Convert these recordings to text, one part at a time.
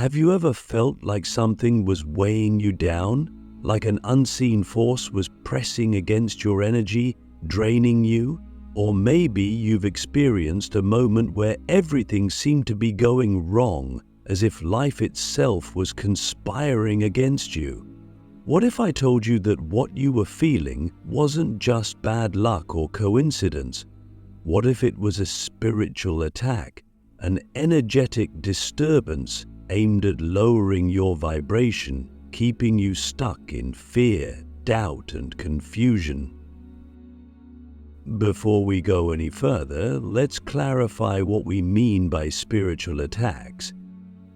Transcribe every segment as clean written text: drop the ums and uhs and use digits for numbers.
Have you ever felt like something was weighing you down, like an unseen force was pressing against your energy, draining you? Or maybe you've experienced a moment where everything seemed to be going wrong, as if life itself was conspiring against you. What if I told you that what you were feeling wasn't just bad luck or coincidence? What if it was a spiritual attack, an energetic disturbance aimed at lowering your vibration, keeping you stuck in fear, doubt, and confusion? Before we go any further, let's clarify what we mean by spiritual attacks.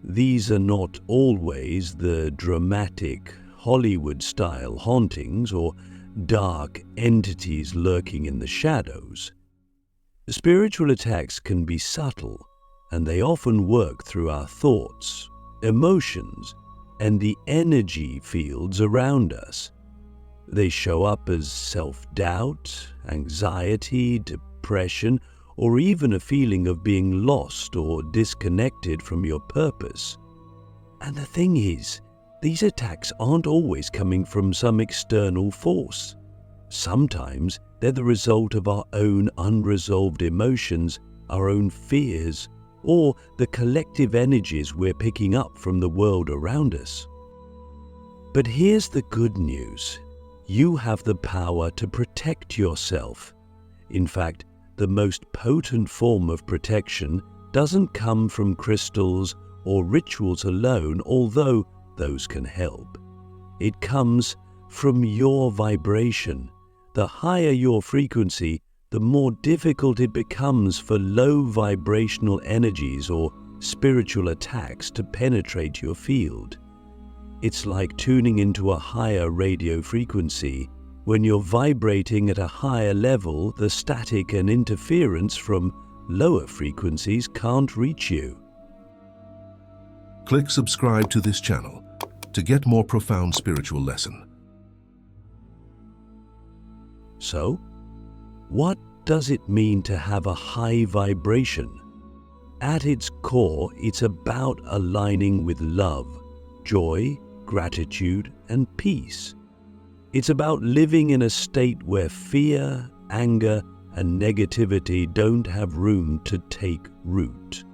These are not always the dramatic, Hollywood-style hauntings or dark entities lurking in the shadows. Spiritual attacks can be subtle, and they often work through our thoughts, emotions, and the energy fields around us. They show up as self-doubt, anxiety, depression, or even a feeling of being lost or disconnected from your purpose. And the thing is, these attacks aren't always coming from some external force. Sometimes they're the result of our own unresolved emotions, our own fears, or the collective energies we're picking up from the world around us. But here's the good news. You have the power to protect yourself. In fact, the most potent form of protection doesn't come from crystals or rituals alone, although those can help. It comes from your vibration. The higher your frequency, the more difficult it becomes for low vibrational energies or spiritual attacks to penetrate your field. It's like tuning into a higher radio frequency. When you're vibrating at a higher level, the static and interference from lower frequencies can't reach you. Click subscribe to this channel to get more profound spiritual lesson. So, what does it mean to have a high vibration? At its core, it's about aligning with love, joy, gratitude, and peace. It's about living in a state where fear, anger, and negativity don't have room to take root.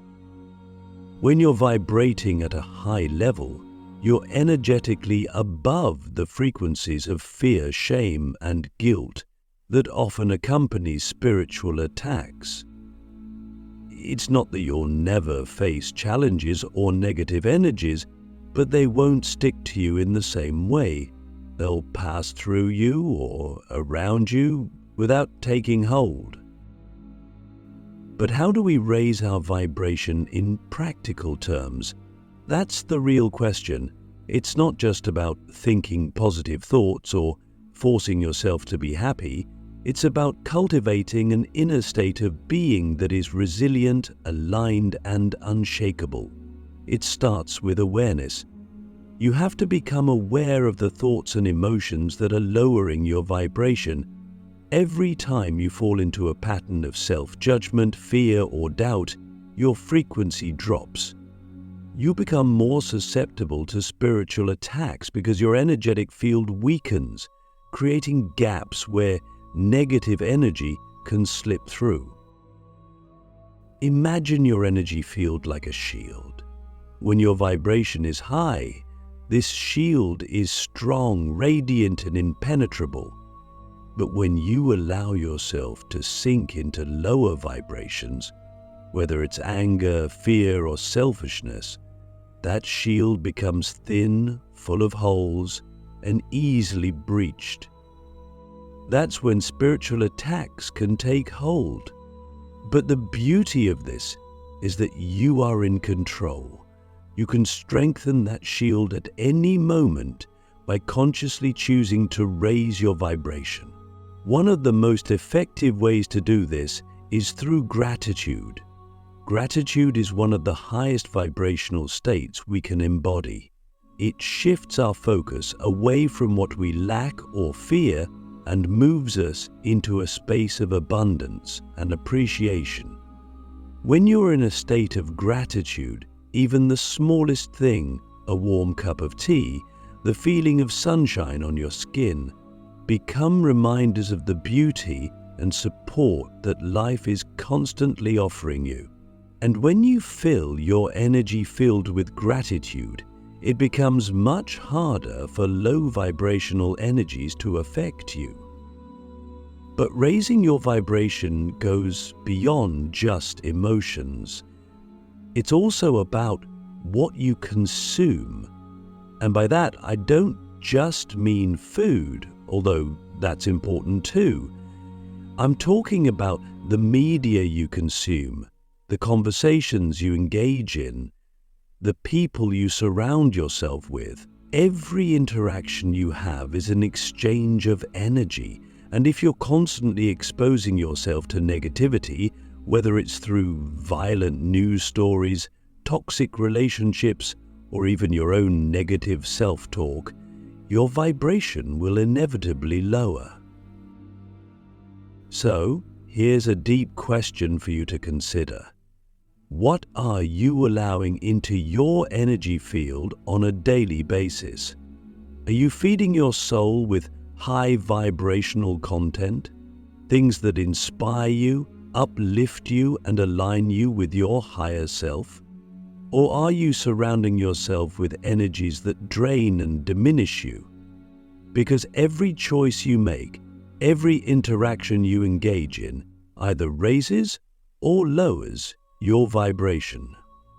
When you're vibrating at a high level, you're energetically above the frequencies of fear, shame, and guilt that often accompany spiritual attacks. It's not that you'll never face challenges or negative energies, but they won't stick to you in the same way. They'll pass through you or around you without taking hold. But how do we raise our vibration in practical terms? That's the real question. It's not just about thinking positive thoughts or forcing yourself to be happy. It's about cultivating an inner state of being that is resilient, aligned, and unshakable. It starts with awareness. You have to become aware of the thoughts and emotions that are lowering your vibration. Every time you fall into a pattern of self-judgment, fear, or doubt, your frequency drops. You become more susceptible to spiritual attacks because your energetic field weakens, creating gaps where negative energy can slip through. Imagine your energy field like a shield. When your vibration is high, this shield is strong, radiant, and impenetrable. But when you allow yourself to sink into lower vibrations, whether it's anger, fear, or selfishness, that shield becomes thin, full of holes, and easily breached. That's when spiritual attacks can take hold. But the beauty of this is that you are in control. You can strengthen that shield at any moment by consciously choosing to raise your vibration. One of the most effective ways to do this is through gratitude. Gratitude is one of the highest vibrational states we can embody. It shifts our focus away from what we lack or fear and moves us into a space of abundance and appreciation. When you're in a state of gratitude, Even the smallest thing, a warm cup of tea, the feeling of sunshine on your skin, become reminders of the beauty and support that life is constantly offering you. And when you fill your energy filled with gratitude, it becomes much harder for low vibrational energies to affect you. But raising your vibration goes beyond just emotions. It's also about what you consume. And by that, I don't just mean food, although that's important too. I'm talking about the media you consume, the conversations you engage in, the people you surround yourself with. Every interaction you have is an exchange of energy, and if you're constantly exposing yourself to negativity, whether it's through violent news stories, toxic relationships, or even your own negative self-talk, your vibration will inevitably lower. So, here's a deep question for you to consider. What are you allowing into your energy field on a daily basis? Are you feeding your soul with high vibrational content? Things that inspire you, uplift you, and align you with your higher self? Or are you surrounding yourself with energies that drain and diminish you? Because every choice you make, every interaction you engage in, either raises or lowers your vibration.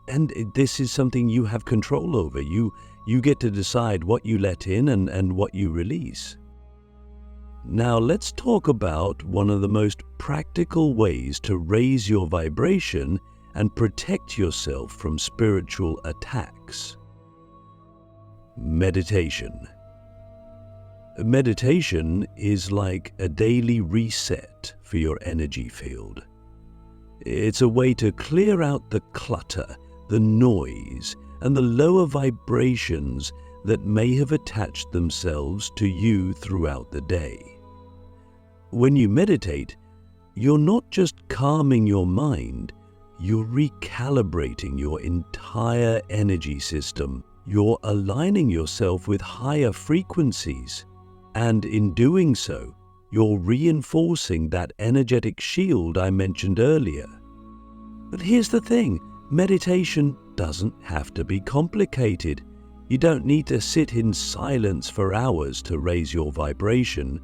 And this is something you have control over. You get to decide what you let in and what you release. Now let's talk about one of the most practical ways to raise your vibration and protect yourself from spiritual attacks. Meditation. Meditation is like a daily reset for your energy field. It's a way to clear out the clutter, the noise, and the lower vibrations that may have attached themselves to you throughout the day. When you meditate, you're not just calming your mind, you're recalibrating your entire energy system. You're aligning yourself with higher frequencies, and in doing so, you're reinforcing that energetic shield I mentioned earlier. But here's the thing, meditation doesn't have to be complicated. You don't need to sit in silence for hours to raise your vibration.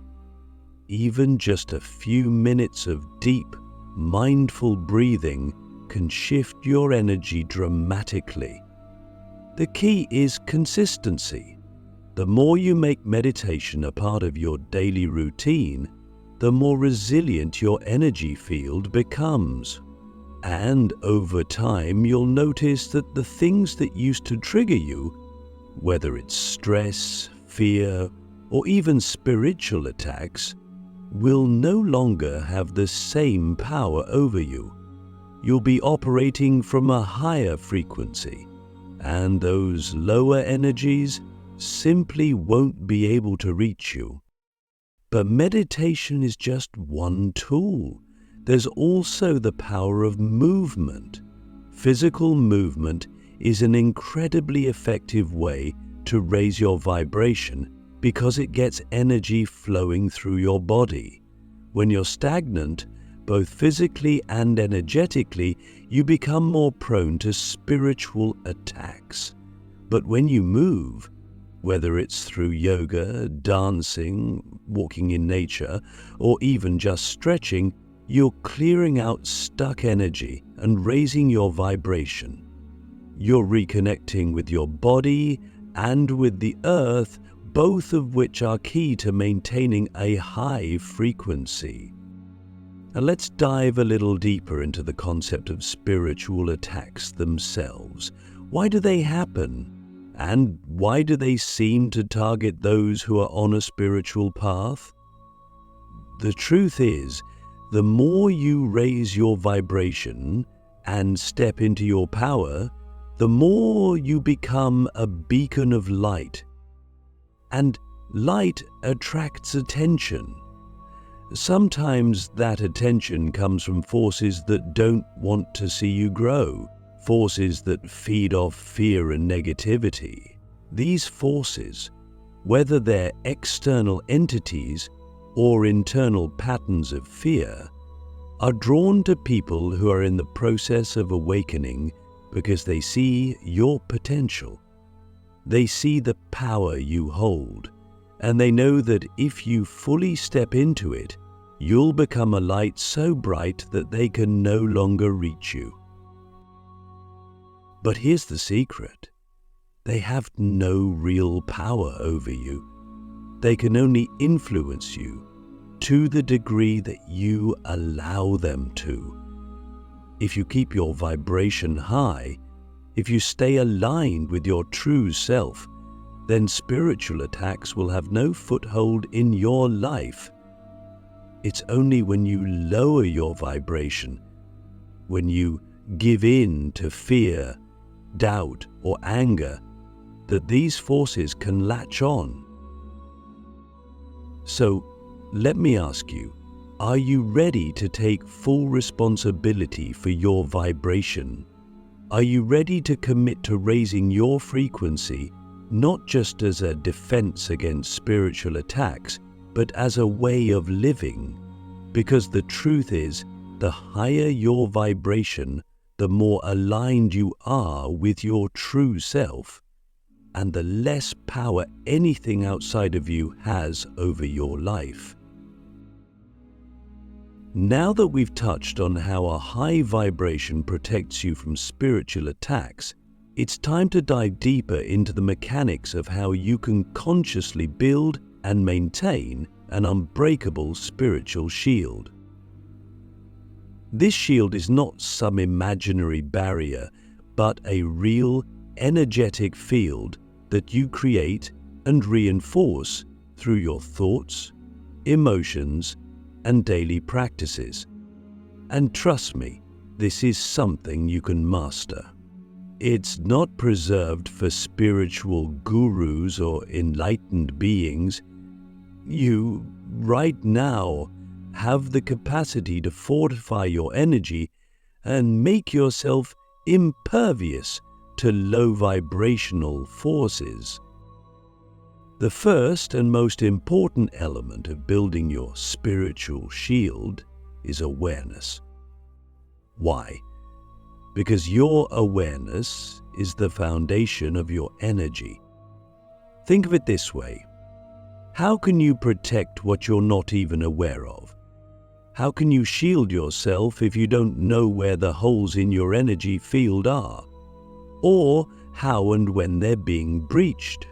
Even just a few minutes of deep, mindful breathing can shift your energy dramatically. The key is consistency. The more you make meditation a part of your daily routine, the more resilient your energy field becomes. And over time, you'll notice that the things that used to trigger you, whether it's stress, fear, or even spiritual attacks, will no longer have the same power over you. You'll be operating from a higher frequency, and those lower energies simply won't be able to reach you. But meditation is just one tool. There's also the power of movement. Physical movement is an incredibly effective way to raise your vibration because it gets energy flowing through your body. When you're stagnant, both physically and energetically, you become more prone to spiritual attacks. But when you move, whether it's through yoga, dancing, walking in nature, or even just stretching, you're clearing out stuck energy and raising your vibration. You're reconnecting with your body and with the earth, both of which are key to maintaining a high frequency. Now let's dive a little deeper into the concept of spiritual attacks themselves. Why do they happen? And why do they seem to target those who are on a spiritual path? The truth is, the more you raise your vibration and step into your power, the more you become a beacon of light. And light attracts attention. Sometimes that attention comes from forces that don't want to see you grow, forces that feed off fear and negativity. These forces, whether they're external entities or internal patterns of fear, are drawn to people who are in the process of awakening because they see your potential. They see the power you hold, and they know that if you fully step into it, you'll become a light so bright that they can no longer reach you. But here's the secret. They have no real power over you. They can only influence you to the degree that you allow them to. If you keep your vibration high, if you stay aligned with your true self, then spiritual attacks will have no foothold in your life. It's only when you lower your vibration, when you give in to fear, doubt, or anger, that these forces can latch on. So, let me ask you, are you ready to take full responsibility for your vibration? Are you ready to commit to raising your frequency, not just as a defense against spiritual attacks, but as a way of living? Because the truth is, the higher your vibration, the more aligned you are with your true self, and the less power anything outside of you has over your life. Now that we've touched on how a high vibration protects you from spiritual attacks, it's time to dive deeper into the mechanics of how you can consciously build and maintain an unbreakable spiritual shield. This shield is not some imaginary barrier, but a real, energetic field that you create and reinforce through your thoughts, emotions, and daily practices. And trust me, this is something you can master. It's not preserved for spiritual gurus or enlightened beings. You, right now, have the capacity to fortify your energy and make yourself impervious to low vibrational forces. The first and most important element of building your spiritual shield is awareness. Why? Because your awareness is the foundation of your energy. Think of it this way. How can you protect what you're not even aware of? How can you shield yourself if you don't know where the holes in your energy field are, or how and when they're being breached?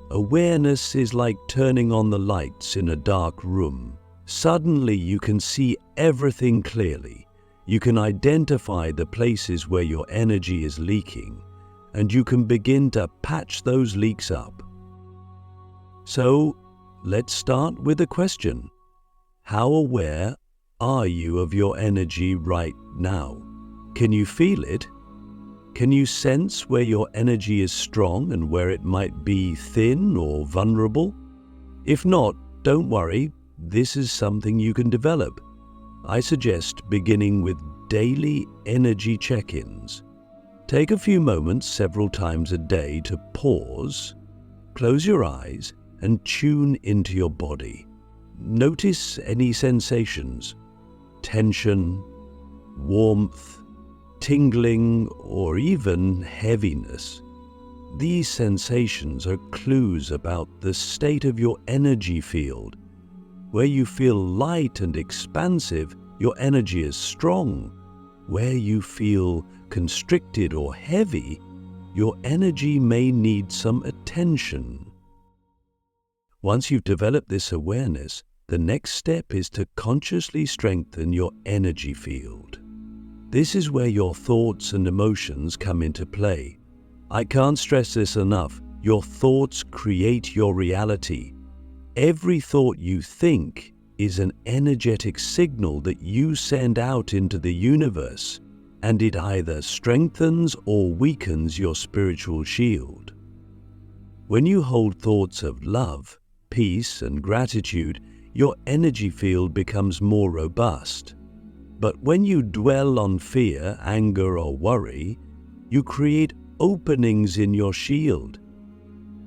Awareness is like turning on the lights in a dark room. Suddenly you can see everything clearly. You can identify the places where your energy is leaking, and you can begin to patch those leaks up. So, let's start with a question. How aware are you of your energy right now? Can you feel it? Can you sense where your energy is strong and where it might be thin or vulnerable? If not, don't worry, this is something you can develop. I suggest beginning with daily energy check-ins. Take a few moments several times a day to pause, close your eyes, and tune into your body. Notice any sensations, tension, warmth, tingling, or even heaviness. These sensations are clues about the state of your energy field. Where you feel light and expansive, your energy is strong. Where you feel constricted or heavy, your energy may need some attention. Once you've developed this awareness, the next step is to consciously strengthen your energy field. This is where your thoughts and emotions come into play. I can't stress this enough. Your thoughts create your reality. Every thought you think is an energetic signal that you send out into the universe, and it either strengthens or weakens your spiritual shield. When you hold thoughts of love, peace, and gratitude, your energy field becomes more robust. But when you dwell on fear, anger, or worry, you create openings in your shield,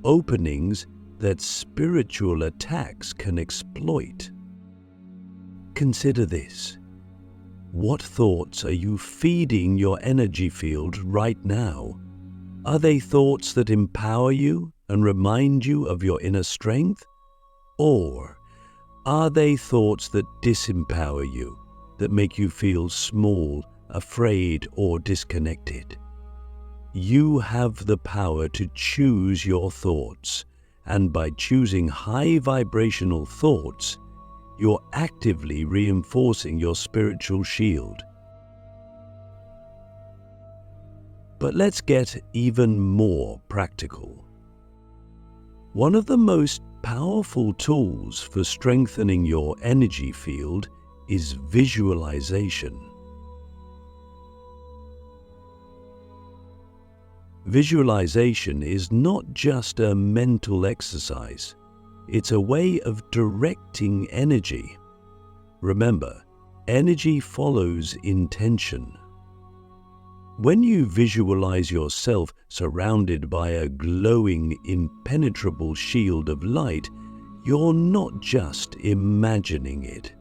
openings that spiritual attacks can exploit. Consider this. What thoughts are you feeding your energy field right now? Are they thoughts that empower you and remind you of your inner strength? Or are they thoughts that disempower you, that make you feel small, afraid, or disconnected? You have the power to choose your thoughts, and by choosing high vibrational thoughts, you're actively reinforcing your spiritual shield. But let's get even more practical. One of the most powerful tools for strengthening your energy field is visualization. Visualization is not just a mental exercise. It's a way of directing energy. Remember, energy follows intention. When you visualize yourself surrounded by a glowing, impenetrable shield of light, you're not just imagining it.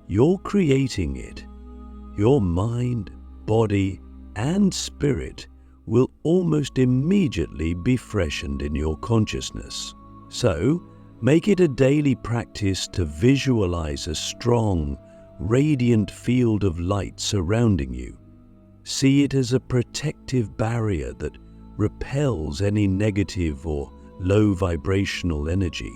You're creating it. Your mind, body, and spirit will almost immediately be freshened in your consciousness. So, make it a daily practice to visualize a strong, radiant field of light surrounding you. See it as a protective barrier that repels any negative or low vibrational energy.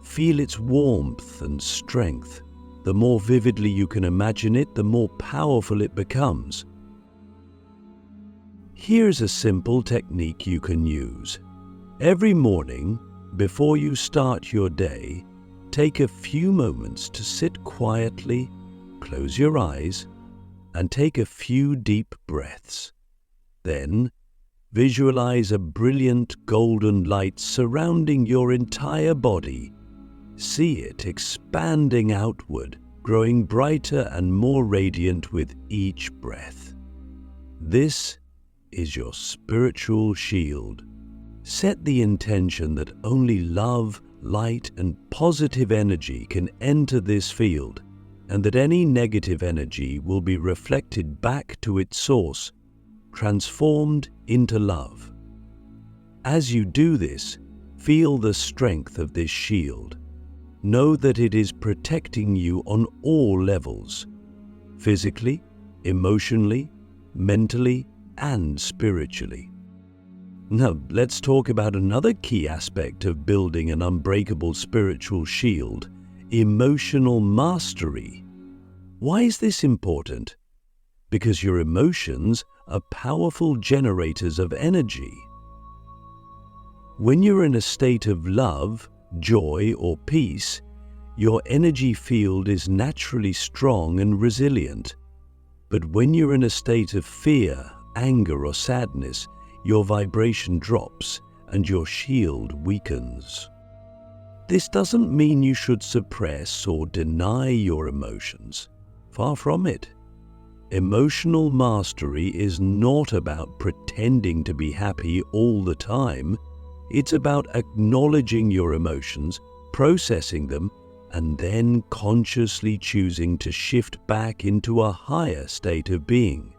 Feel its warmth and strength. The more vividly you can imagine it, the more powerful it becomes. Here's a simple technique you can use. Every morning, before you start your day, take a few moments to sit quietly, close your eyes, and take a few deep breaths. Then, visualize a brilliant golden light surrounding your entire body. See it expanding outward, growing brighter and more radiant with each breath. This is your spiritual shield. Set the intention that only love, light, and positive energy can enter this field, and that any negative energy will be reflected back to its source, transformed into love. As you do this, feel the strength of this shield. Know that it is protecting you on all levels, physically, emotionally, mentally, and spiritually. Now, let's talk about another key aspect of building an unbreakable spiritual shield: emotional mastery. Why is this important? Because your emotions are powerful generators of energy. When you're in a state of love, joy, or peace, your energy field is naturally strong and resilient. But when you're in a state of fear, anger, or sadness, your vibration drops and your shield weakens. This doesn't mean you should suppress or deny your emotions. Far from it. Emotional mastery is not about pretending to be happy all the time. It's about acknowledging your emotions, processing them, and then consciously choosing to shift back into a higher state of being.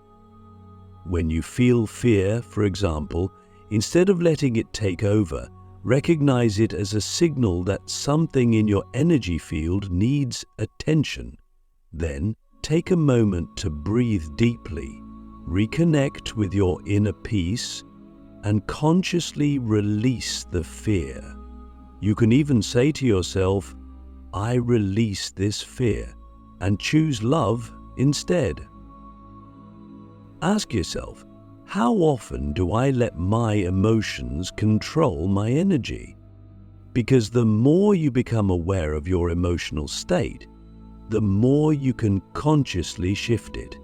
When you feel fear, for example, instead of letting it take over, recognize it as a signal that something in your energy field needs attention. Then, take a moment to breathe deeply, reconnect with your inner peace, and consciously release the fear. You can even say to yourself, "I release this fear," and choose love instead. Ask yourself, how often do I let my emotions control my energy? Because the more you become aware of your emotional state, the more you can consciously shift it.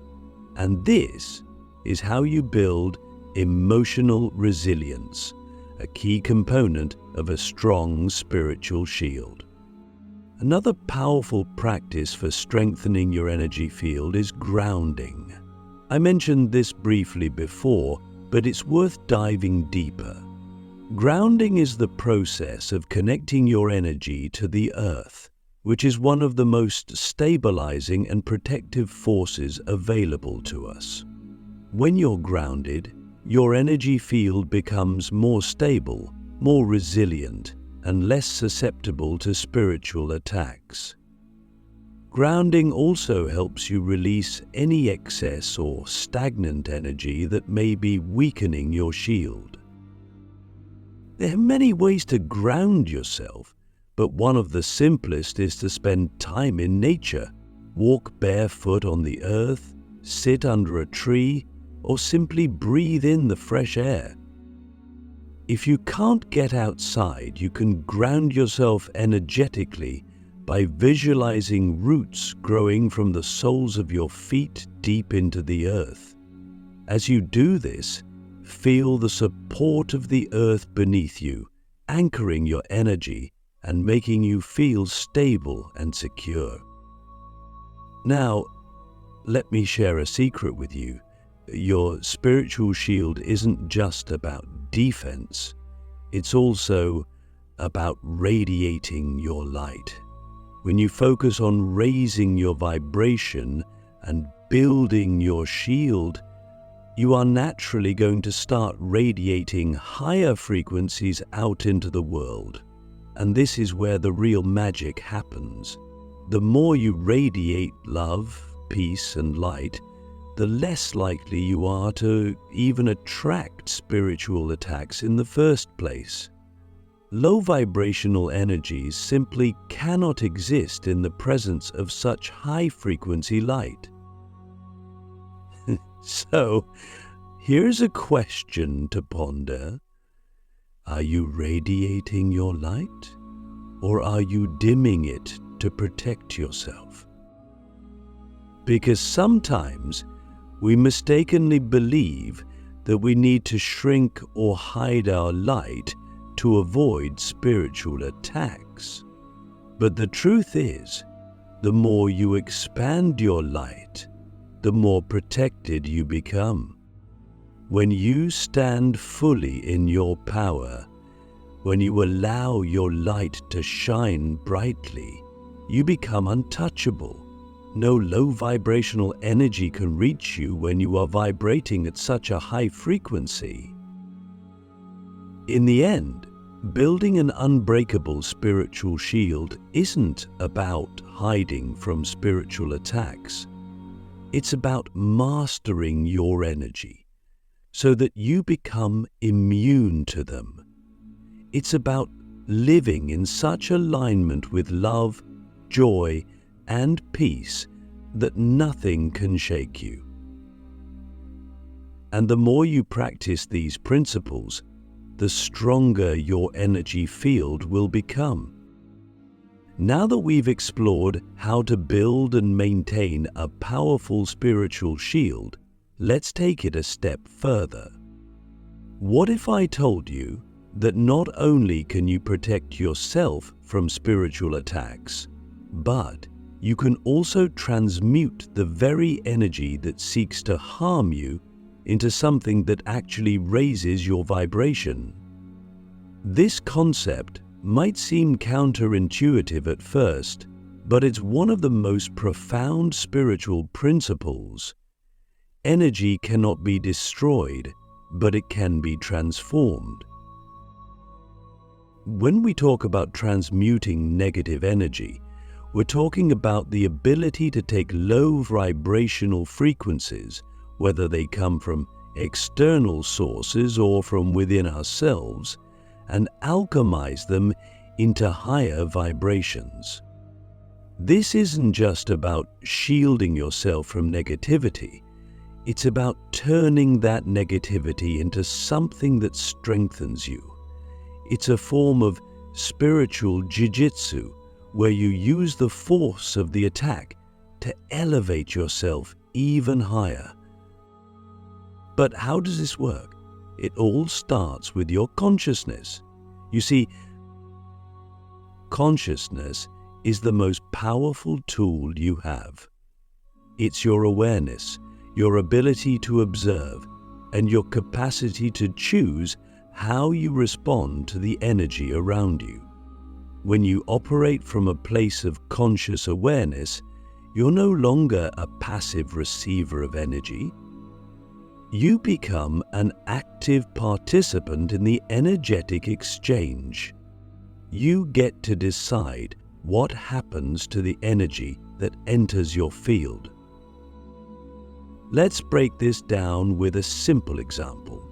And this is how you build emotional resilience, a key component of a strong spiritual shield. Another powerful practice for strengthening your energy field is grounding. I mentioned this briefly before, but it's worth diving deeper. Grounding is the process of connecting your energy to the earth, which is one of the most stabilizing and protective forces available to us. When you're grounded, your energy field becomes more stable, more resilient, and less susceptible to spiritual attacks. Grounding also helps you release any excess or stagnant energy that may be weakening your shield. There are many ways to ground yourself, but one of the simplest is to spend time in nature. Walk barefoot on the earth, sit under a tree, or simply breathe in the fresh air. If you can't get outside, you can ground yourself energetically by visualizing roots growing from the soles of your feet deep into the earth. As you do this, feel the support of the earth beneath you, anchoring your energy and making you feel stable and secure. Now, let me share a secret with you. Your spiritual shield isn't just about defense, it's also about radiating your light. When you focus on raising your vibration and building your shield, you are naturally going to start radiating higher frequencies out into the world. And this is where the real magic happens. The more you radiate love, peace, and light, the less likely you are to even attract spiritual attacks in the first place. Low vibrational energies simply cannot exist in the presence of such high-frequency light. So, here's a question to ponder. Are you radiating your light, or are you dimming it to protect yourself? Because sometimes we mistakenly believe that we need to shrink or hide our light to avoid spiritual attacks. But the truth is, the more you expand your light, the more protected you become. When you stand fully in your power, when you allow your light to shine brightly, you become untouchable. No low vibrational energy can reach you when you are vibrating at such a high frequency. In the end, building an unbreakable spiritual shield isn't about hiding from spiritual attacks. It's about mastering your energy so that you become immune to them. It's about living in such alignment with love, joy, and peace that nothing can shake you. And the more you practice these principles, the stronger your energy field will become. Now that we've explored how to build and maintain a powerful spiritual shield, let's take it a step further. What if I told you that not only can you protect yourself from spiritual attacks, but you can also transmute the very energy that seeks to harm you into something that actually raises your vibration? This concept might seem counterintuitive at first, but it's one of the most profound spiritual principles. Energy cannot be destroyed, but it can be transformed. When we talk about transmuting negative energy, we're talking about the ability to take low vibrational frequencies, whether they come from external sources or from within ourselves, and alchemize them into higher vibrations. This isn't just about shielding yourself from negativity. It's about turning that negativity into something that strengthens you. It's a form of spiritual jiu-jitsu where you use the force of the attack to elevate yourself even higher. But how does this work? It all starts with your consciousness. You see, consciousness is the most powerful tool you have. It's your awareness, your ability to observe, and your capacity to choose how you respond to the energy around you. When you operate from a place of conscious awareness, you're no longer a passive receiver of energy. You become an active participant in the energetic exchange. You get to decide what happens to the energy that enters your field. Let's break this down with a simple example.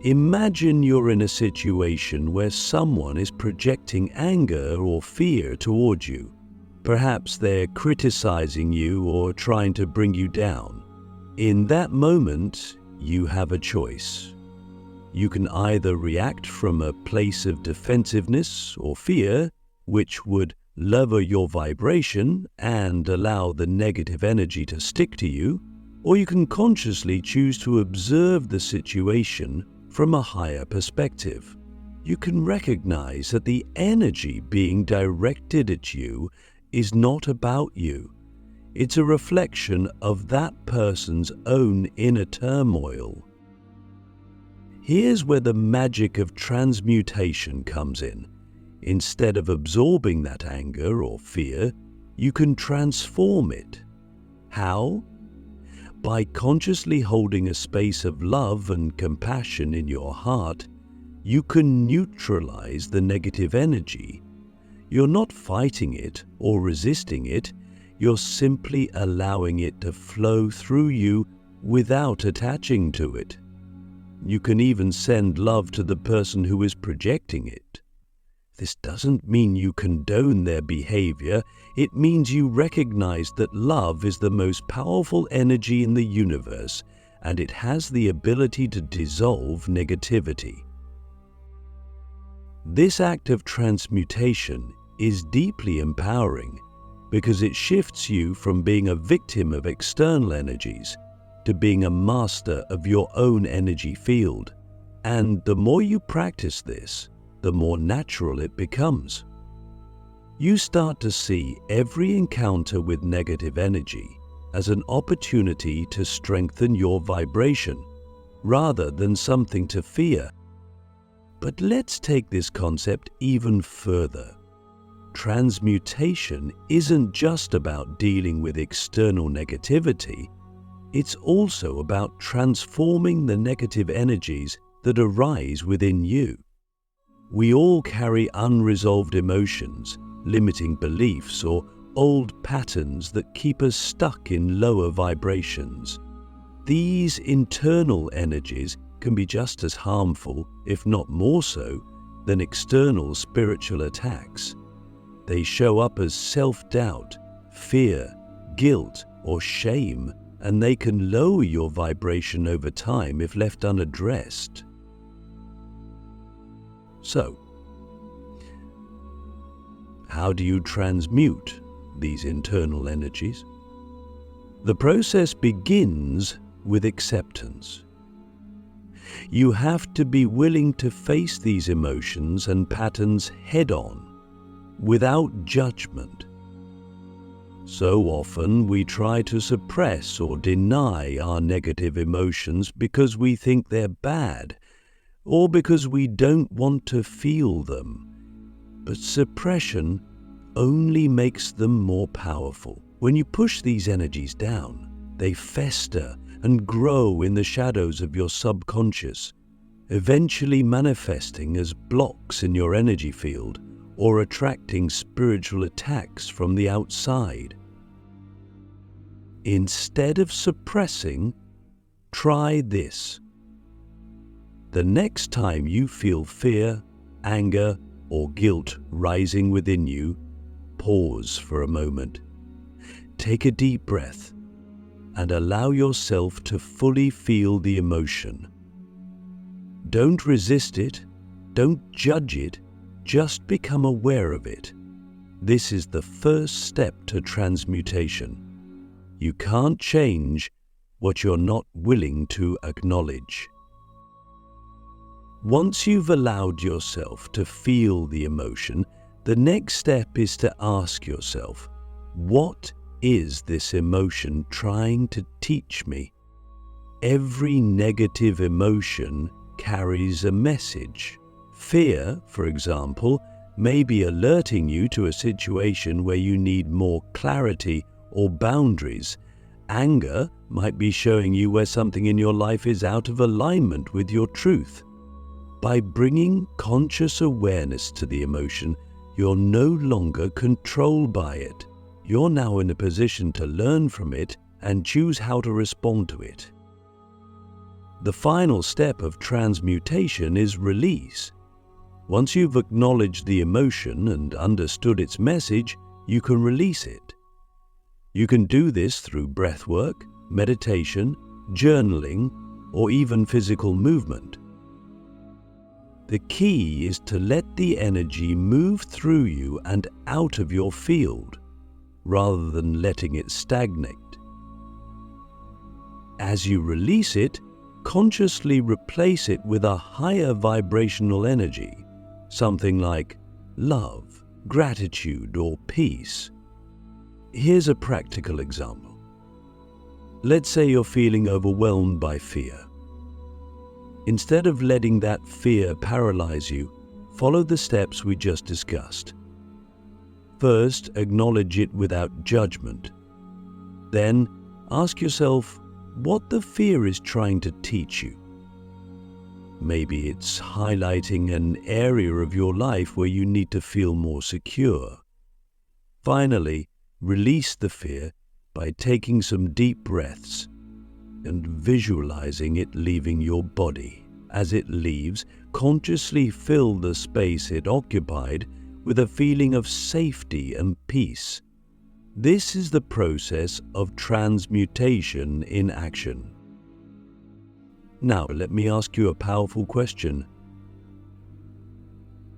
Imagine you're in a situation where someone is projecting anger or fear toward you. Perhaps they're criticizing you or trying to bring you down. In that moment, you have a choice. You can either react from a place of defensiveness or fear, which would lower your vibration and allow the negative energy to stick to you, or you can consciously choose to observe the situation from a higher perspective. You can recognize that the energy being directed at you is not about you. It's a reflection of that person's own inner turmoil. Here's where the magic of transmutation comes in. Instead of absorbing that anger or fear, you can transform it. How? By consciously holding a space of love and compassion in your heart, you can neutralize the negative energy. You're not fighting it or resisting it, you're simply allowing it to flow through you without attaching to it. You can even send love to the person who is projecting it. This doesn't mean you condone their behavior, it means you recognize that love is the most powerful energy in the universe, and it has the ability to dissolve negativity. This act of transmutation is deeply empowering because it shifts you from being a victim of external energies to being a master of your own energy field. And the more you practice this, the more natural it becomes. You start to see every encounter with negative energy as an opportunity to strengthen your vibration, rather than something to fear. But let's take this concept even further. Transmutation isn't just about dealing with external negativity, it's also about transforming the negative energies that arise within you. We all carry unresolved emotions, limiting beliefs, or old patterns that keep us stuck in lower vibrations. These internal energies can be just as harmful, if not more so, than external spiritual attacks. They show up as self-doubt, fear, guilt, or shame, and they can lower your vibration over time if left unaddressed. So, how do you transmute these internal energies? The process begins with acceptance. You have to be willing to face these emotions and patterns head-on, without judgment. So often we try to suppress or deny our negative emotions because we think they're bad, or because we don't want to feel them. But suppression only makes them more powerful. When you push these energies down, they fester and grow in the shadows of your subconscious, eventually manifesting as blocks in your energy field or attracting spiritual attacks from the outside. Instead of suppressing, try this. The next time you feel fear, anger, or guilt rising within you, pause for a moment. Take a deep breath and allow yourself to fully feel the emotion. Don't resist it, don't judge it, just become aware of it. This is the first step to transmutation. You can't change what you're not willing to acknowledge. Once you've allowed yourself to feel the emotion, The next step is to ask yourself, what is this emotion trying to teach me? Every negative emotion carries a message. Fear, for example, may be alerting you to a situation where you need more clarity or boundaries. Anger might be showing you where something in your life is out of alignment with your truth. By bringing conscious awareness to the emotion, you're no longer controlled by it. You're now in a position to learn from it and choose how to respond to it. The final step of transmutation is release. Once you've acknowledged the emotion and understood its message, you can release it. You can do this through breathwork, meditation, journaling, or even physical movement. The key is to let the energy move through you and out of your field, rather than letting it stagnate. As you release it, consciously replace it with a higher vibrational energy, something like love, gratitude, or peace. Here's a practical example. Let's say you're feeling overwhelmed by fear. Instead of letting that fear paralyze you, follow the steps we just discussed. First, acknowledge it without judgment. Then, ask yourself what the fear is trying to teach you. Maybe it's highlighting an area of your life where you need to feel more secure. Finally, release the fear by taking some deep breaths and visualizing it leaving your body. As it leaves, consciously fill the space it occupied with a feeling of safety and peace. This is the process of transmutation in action. Now, let me ask you a powerful question.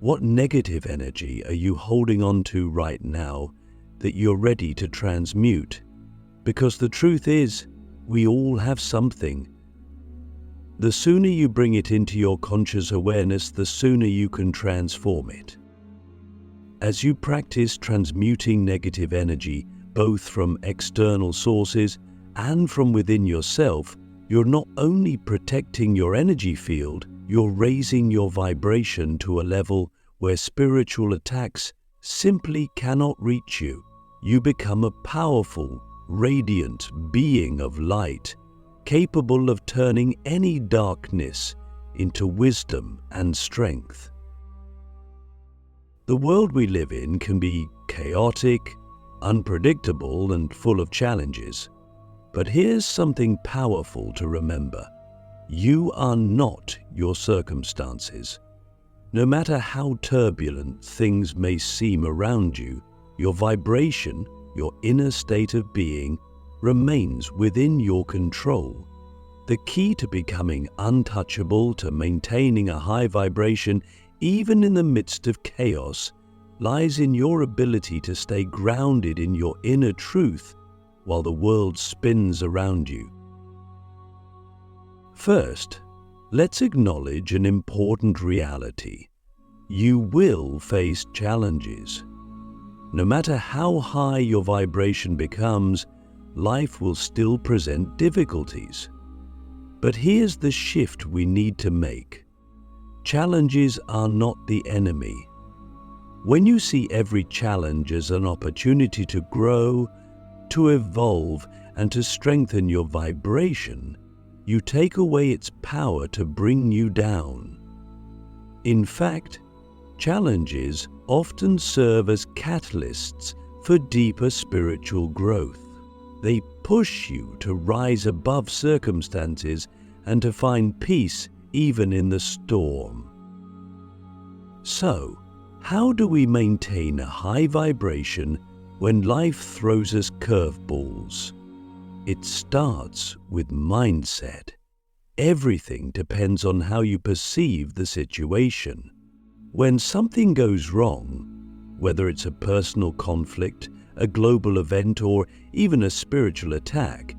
What negative energy are you holding on to right now that you're ready to transmute? Because the truth is, we all have something. The sooner you bring it into your conscious awareness, the sooner you can transform it. As you practice transmuting negative energy, both from external sources and from within yourself, you're not only protecting your energy field, you're raising your vibration to a level where spiritual attacks simply cannot reach you. You become a powerful, radiant being of light, capable of turning any darkness into wisdom and strength. The world we live in can be chaotic, unpredictable, and full of challenges. But here's something powerful to remember. You are not your circumstances. No matter how turbulent things may seem around you, your vibration, your inner state of being, remains within your control. The key to becoming untouchable, to maintaining a high vibration, even in the midst of chaos, lies in your ability to stay grounded in your inner truth while the world spins around you. First, let's acknowledge an important reality. You will face challenges. No matter how high your vibration becomes, life will still present difficulties. But here's the shift we need to make. Challenges are not the enemy. When you see every challenge as an opportunity to grow, to evolve, and to strengthen your vibration, you take away its power to bring you down. In fact, challenges often serve as catalysts for deeper spiritual growth. They push you to rise above circumstances and to find peace even in the storm. So, how do we maintain a high vibration when life throws us curveballs? It starts with mindset. Everything depends on how you perceive the situation. When something goes wrong, whether it's a personal conflict, a global event, or even a spiritual attack,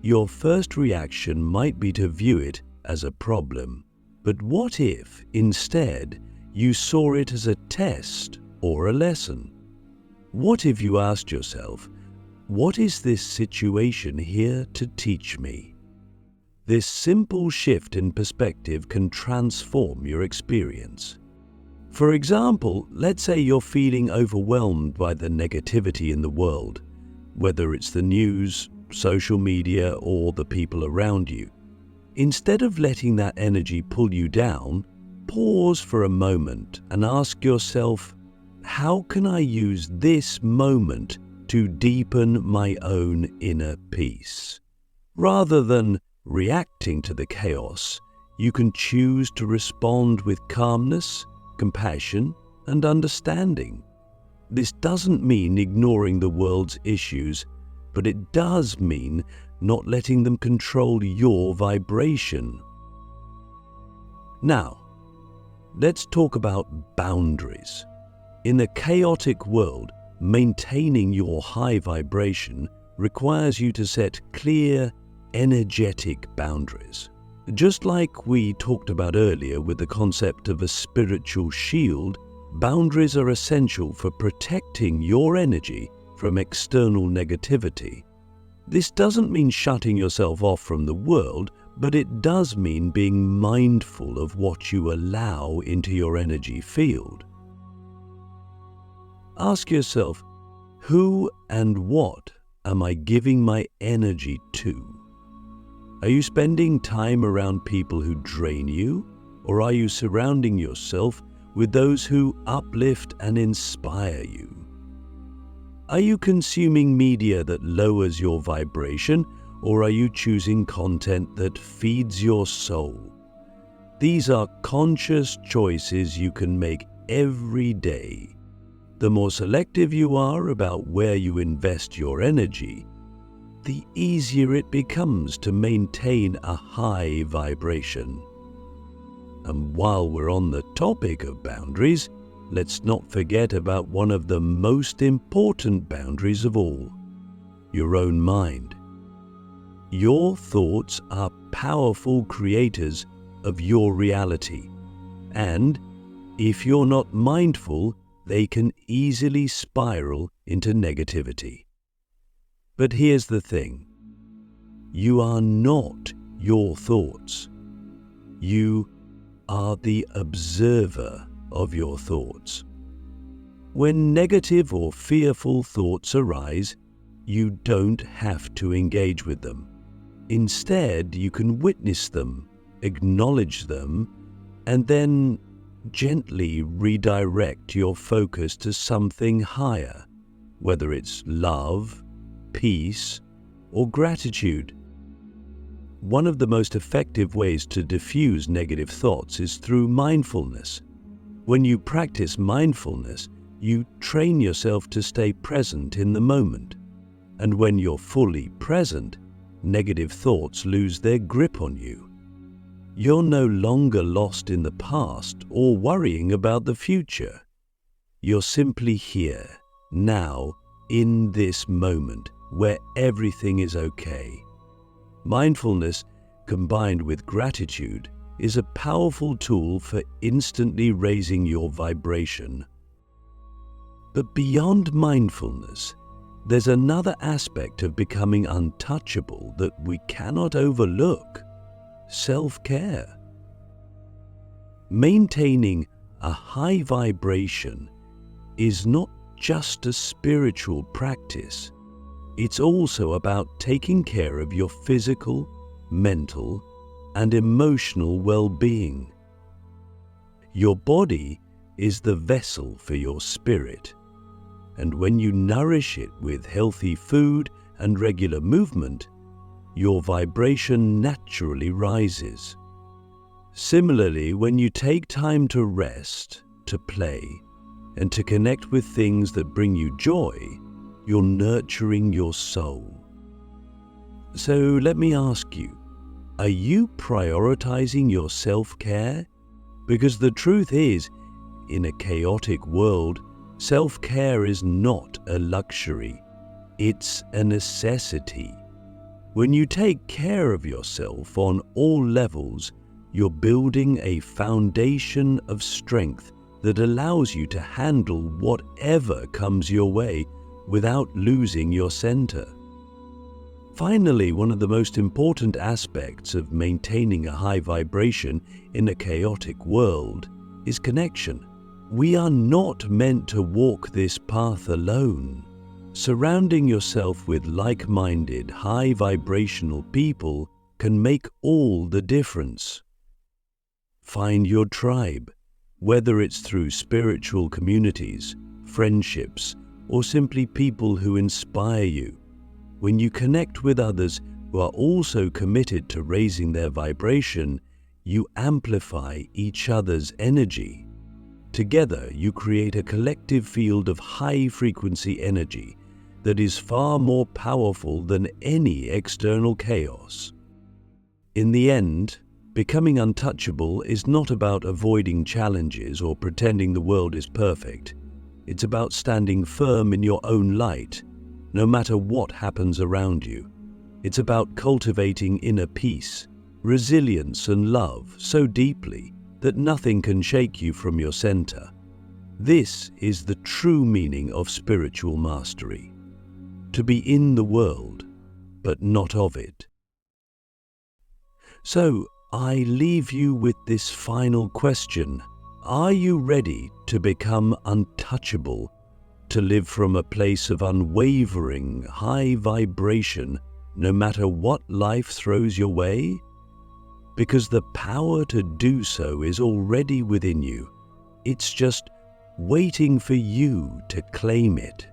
your first reaction might be to view it as a problem. But what if, instead, you saw it as a test or a lesson? What if you asked yourself, what is this situation here to teach me? This simple shift in perspective can transform your experience. For example, let's say you're feeling overwhelmed by the negativity in the world, whether it's the news, social media, or the people around you. Instead of letting that energy pull you down, pause for a moment and ask yourself, how can I use this moment to deepen my own inner peace? Rather than reacting to the chaos, you can choose to respond with calmness, compassion, and understanding. This doesn't mean ignoring the world's issues, but it does mean not letting them control your vibration. Now, let's talk about boundaries. In a chaotic world, maintaining your high vibration requires you to set clear, energetic boundaries. Just like we talked about earlier with the concept of a spiritual shield, boundaries are essential for protecting your energy from external negativity. This doesn't mean shutting yourself off from the world, but it does mean being mindful of what you allow into your energy field. Ask yourself, who and what am I giving my energy to? Are you spending time around people who drain you, or are you surrounding yourself with those who uplift and inspire you? Are you consuming media that lowers your vibration, or are you choosing content that feeds your soul? These are conscious choices you can make every day. The more selective you are about where you invest your energy, the easier it becomes to maintain a high vibration. And while we're on the topic of boundaries, let's not forget about one of the most important boundaries of all, your own mind. Your thoughts are powerful creators of your reality, and if you're not mindful, they can easily spiral into negativity. But here's the thing, you are not your thoughts. You are the observer of your thoughts. When negative or fearful thoughts arise, you don't have to engage with them. Instead, you can witness them, acknowledge them, and then gently redirect your focus to something higher, whether it's love, peace, or gratitude. One of the most effective ways to diffuse negative thoughts is through mindfulness. When you practice mindfulness, you train yourself to stay present in the moment. And when you're fully present, negative thoughts lose their grip on you. You're no longer lost in the past or worrying about the future. You're simply here, now, in this moment, where everything is okay. Mindfulness, combined with gratitude, is a powerful tool for instantly raising your vibration. But beyond mindfulness, there's another aspect of becoming untouchable that we cannot overlook: self-care. Maintaining a high vibration is not just a spiritual practice. It's also about taking care of your physical, mental, and emotional well-being. Your body is the vessel for your spirit, and when you nourish it with healthy food and regular movement, your vibration naturally rises. Similarly, when you take time to rest, to play, and to connect with things that bring you joy, you're nurturing your soul. So let me ask you, are you prioritizing your self-care? Because the truth is, in a chaotic world, self-care is not a luxury, it's a necessity. When you take care of yourself on all levels, you're building a foundation of strength that allows you to handle whatever comes your way without losing your center. Finally, one of the most important aspects of maintaining a high vibration in a chaotic world is connection. We are not meant to walk this path alone. Surrounding yourself with like-minded, high-vibrational people can make all the difference. Find your tribe, whether it's through spiritual communities, friendships, or simply people who inspire you. When you connect with others who are also committed to raising their vibration, you amplify each other's energy. Together, you create a collective field of high-frequency energy that is far more powerful than any external chaos. In the end, becoming untouchable is not about avoiding challenges or pretending the world is perfect. It's about standing firm in your own light, no matter what happens around you. It's about cultivating inner peace, resilience, and love so deeply that nothing can shake you from your center. This is the true meaning of spiritual mastery: to be in the world, but not of it. So, I leave you with this final question. Are you ready to become untouchable, to live from a place of unwavering, high vibration, no matter what life throws your way? Because the power to do so is already within you. It's just waiting for you to claim it.